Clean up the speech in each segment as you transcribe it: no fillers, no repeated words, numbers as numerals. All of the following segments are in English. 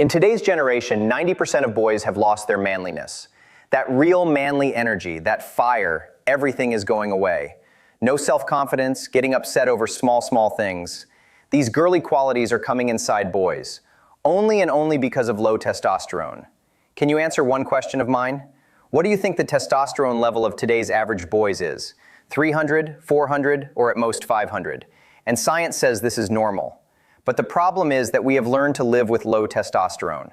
In today's generation, 90% of boys have lost their manliness. That real manly energy, that fire, everything is going away. No self-confidence, getting upset over small things. These girly qualities are coming inside boys, only and only because of low testosterone. Can you answer one question of mine? What do you think the testosterone level of today's average boys is? 300, 400, or at most 500? And science says this is normal. But the problem is that we have learned to live with low testosterone.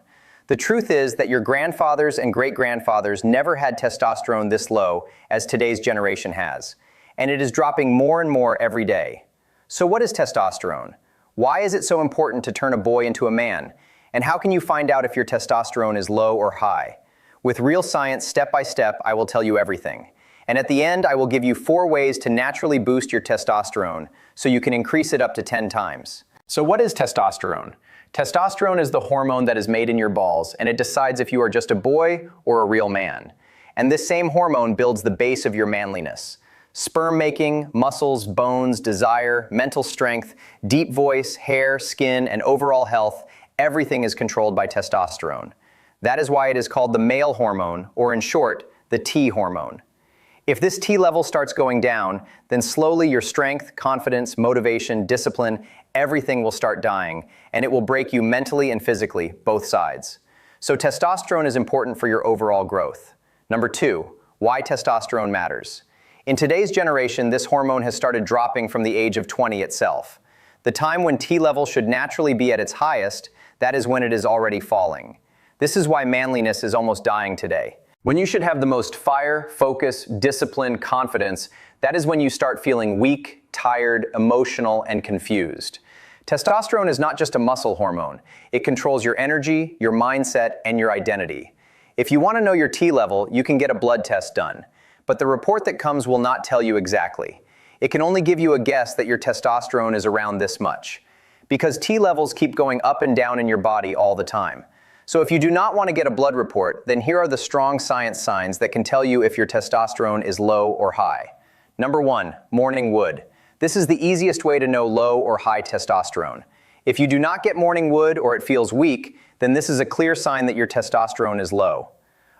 The truth is that your grandfathers and great-grandfathers never had testosterone this low as today's generation has. And it is dropping more and more every day. So what is testosterone? Why is it so important to turn a boy into a man? And how can you find out if your testosterone is low or high? With real science, step by step, I will tell you everything. And at the end, I will give you 4 ways to naturally boost your testosterone so you can increase it up to 10 times. So what is testosterone? Testosterone is the hormone that is made in your balls, and it decides if you are just a boy or a real man. And this same hormone builds the base of your manliness. Sperm making, muscles, bones, desire, mental strength, deep voice, hair, skin, and overall health, everything is controlled by testosterone. That is why it is called the male hormone, or in short, the T hormone. If this T level starts going down, then slowly your strength, confidence, motivation, discipline, everything will start dying, and it will break you mentally and physically, both sides. So testosterone is important for your overall growth. Number 2, why testosterone matters. In today's generation, this hormone has started dropping from the age of 20 itself. The time when T level should naturally be at its highest, that is when it is already falling. This is why manliness is almost dying today. When you should have the most fire, focus, discipline, confidence, that is when you start feeling weak, tired, emotional, and confused. Testosterone is not just a muscle hormone. It controls your energy, your mindset, and your identity. If you want to know your T level, you can get a blood test done. But the report that comes will not tell you exactly. It can only give you a guess that your testosterone is around this much. Because T levels keep going up and down in your body all the time. So if you do not want to get a blood report, then here are the strong science signs that can tell you if your testosterone is low or high. Number 1, morning wood. This is the easiest way to know low or high testosterone. If you do not get morning wood or it feels weak, then this is a clear sign that your testosterone is low.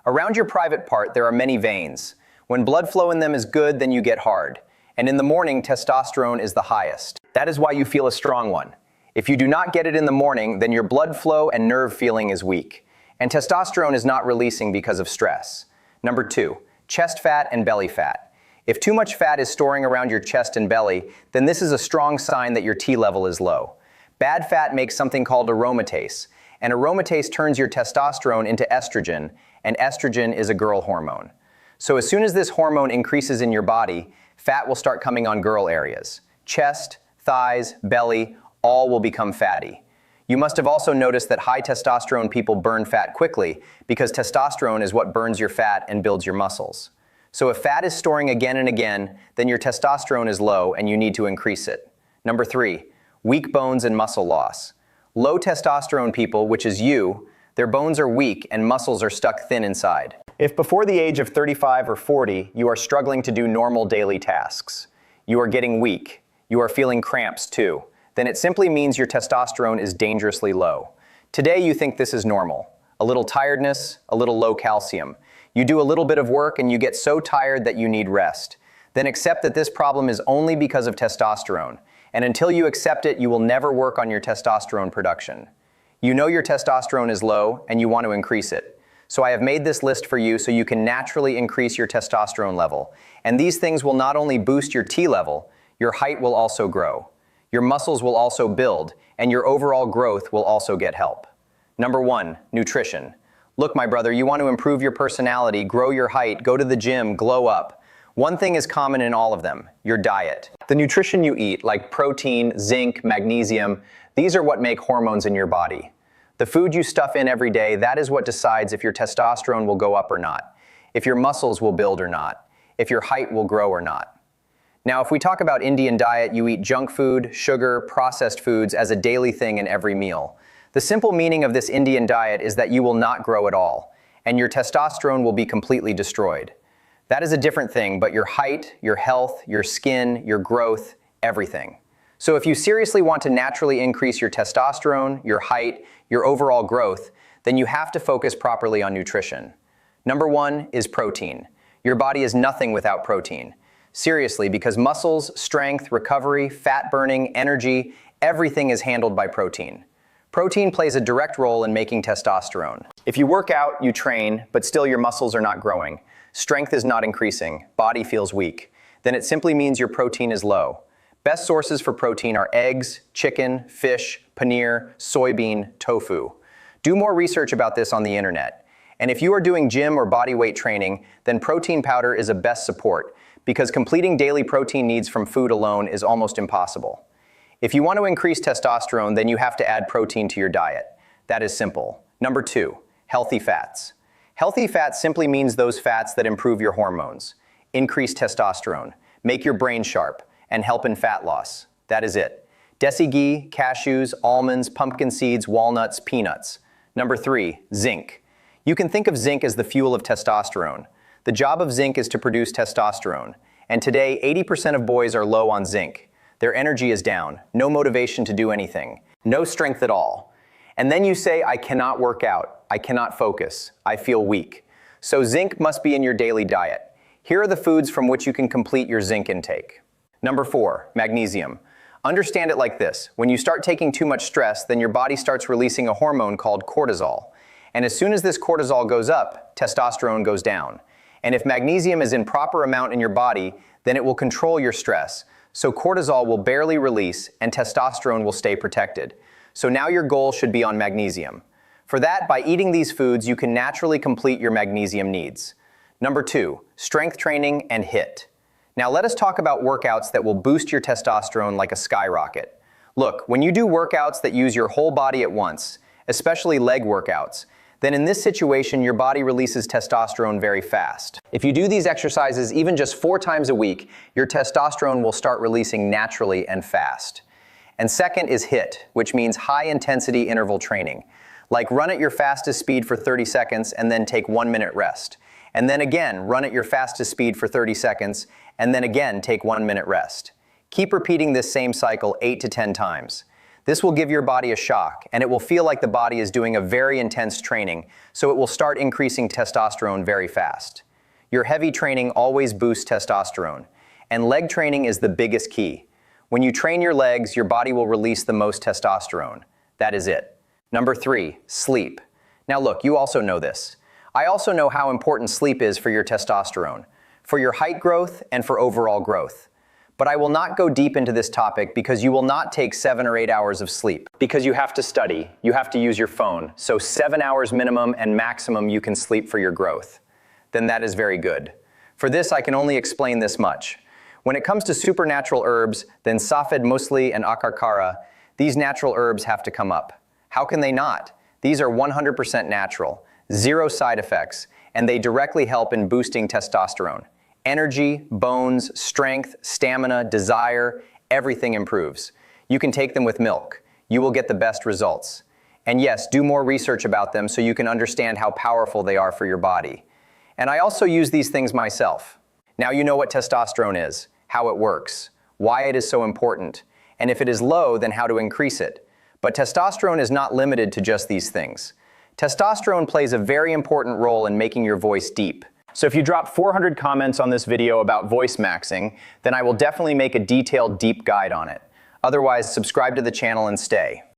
Around your private part, there are many veins. When blood flow in them is good, then you get hard. And in the morning, testosterone is the highest. That is why you feel a strong one. If you do not get it in the morning, then your blood flow and nerve feeling is weak. And testosterone is not releasing because of stress. Number 2, chest fat and belly fat. If too much fat is storing around your chest and belly, then this is a strong sign that your T level is low. Bad fat makes something called aromatase, and aromatase turns your testosterone into estrogen, and estrogen is a girl hormone. So as soon as this hormone increases in your body, fat will start coming on girl areas. Chest, thighs, belly, all will become fatty. You must have also noticed that high testosterone people burn fat quickly because testosterone is what burns your fat and builds your muscles. So if fat is storing again and again, then your testosterone is low and you need to increase it. Number 3, weak bones and muscle loss. Low testosterone people, which is you, their bones are weak and muscles are stuck thin inside. If before the age of 35 or 40, you are struggling to do normal daily tasks, you are getting weak, you are feeling cramps too, then it simply means your testosterone is dangerously low. Today you think this is normal. A little tiredness, a little low calcium. You do a little bit of work and you get so tired that you need rest. Then accept that this problem is only because of testosterone. And until you accept it, you will never work on your testosterone production. You know your testosterone is low and you want to increase it. So I have made this list for you so you can naturally increase your testosterone level. And these things will not only boost your T level, your height will also grow. Your muscles will also build, and your overall growth will also get help. Number 1, nutrition. Look, my brother, you want to improve your personality, grow your height, go to the gym, glow up. One thing is common in all of them, your diet. The nutrition you eat, like protein, zinc, magnesium, these are what make hormones in your body. The food you stuff in every day, that is what decides if your testosterone will go up or not, if your muscles will build or not, if your height will grow or not. Now, if we talk about Indian diet, you eat junk food, sugar, processed foods as a daily thing in every meal. The simple meaning of this Indian diet is that you will not grow at all, and your testosterone will be completely destroyed. That is a different thing, but your height, your health, your skin, your growth, everything. So if you seriously want to naturally increase your testosterone, your height, your overall growth, then you have to focus properly on nutrition. Number 1 is protein. Your body is nothing without protein. Seriously, because muscles, strength, recovery, fat burning, energy, everything is handled by protein. Protein plays a direct role in making testosterone. If you work out, you train, but still your muscles are not growing, strength is not increasing, body feels weak, then it simply means your protein is low. Best sources for protein are eggs, chicken, fish, paneer, soybean, tofu. Do more research about this on the internet. And if you are doing gym or body weight training, then protein powder is a best support, because completing daily protein needs from food alone is almost impossible. If you want to increase testosterone, then you have to add protein to your diet. That is simple. Number 2, healthy fats. Healthy fats simply means those fats that improve your hormones, increase testosterone, make your brain sharp, and help in fat loss. That is it. Desi ghee, cashews, almonds, pumpkin seeds, walnuts, peanuts. Number 3, zinc. You can think of zinc as the fuel of testosterone. The job of zinc is to produce testosterone. And today, 80% of boys are low on zinc. Their energy is down, no motivation to do anything, no strength at all. And then you say, I cannot work out, I cannot focus, I feel weak. So zinc must be in your daily diet. Here are the foods from which you can complete your zinc intake. Number 4, magnesium. Understand it like this. When you start taking too much stress, then your body starts releasing a hormone called cortisol. And as soon as this cortisol goes up, testosterone goes down. And if magnesium is in proper amount in your body, then it will control your stress. So cortisol will barely release and testosterone will stay protected. So now your goal should be on magnesium. For that, by eating these foods, you can naturally complete your magnesium needs. Number 2, strength training and HIIT. Now let us talk about workouts that will boost your testosterone like a skyrocket. Look, when you do workouts that use your whole body at once, especially leg workouts, then in this situation, your body releases testosterone very fast. If you do these exercises even just 4 times a week, your testosterone will start releasing naturally and fast. And second is HIIT, which means high-intensity interval training. Like run at your fastest speed for 30 seconds and then take 1 minute rest. And then again, run at your fastest speed for 30 seconds and then again take 1 minute rest. Keep repeating this same cycle 8 to 10 times. This will give your body a shock, and it will feel like the body is doing a very intense training, so it will start increasing testosterone very fast. Your heavy training always boosts testosterone, and leg training is the biggest key. When you train your legs, your body will release the most testosterone. That is it. Number 3, sleep. Now look, you also know this. I also know how important sleep is for your testosterone, for your height growth, and for overall growth. But I will not go deep into this topic because you will not take 7 or 8 hours of sleep. Because you have to study, you have to use your phone, so 7 hours minimum and maximum you can sleep for your growth. Then that is very good. For this, I can only explain this much. When it comes to supernatural herbs, then safed musli and akarkara, these natural herbs have to come up. How can they not? These are 100% natural, 0 side effects, and they directly help in boosting testosterone. Energy, bones, strength, stamina, desire, everything improves. You can take them with milk. You will get the best results. And yes, do more research about them so you can understand how powerful they are for your body. And I also use these things myself. Now you know what testosterone is, how it works, why it is so important, and if it is low, then how to increase it. But testosterone is not limited to just these things. Testosterone plays a very important role in making your voice deep. So if you drop 400 comments on this video about voice maxing, then I will definitely make a detailed deep guide on it. Otherwise, subscribe to the channel and stay.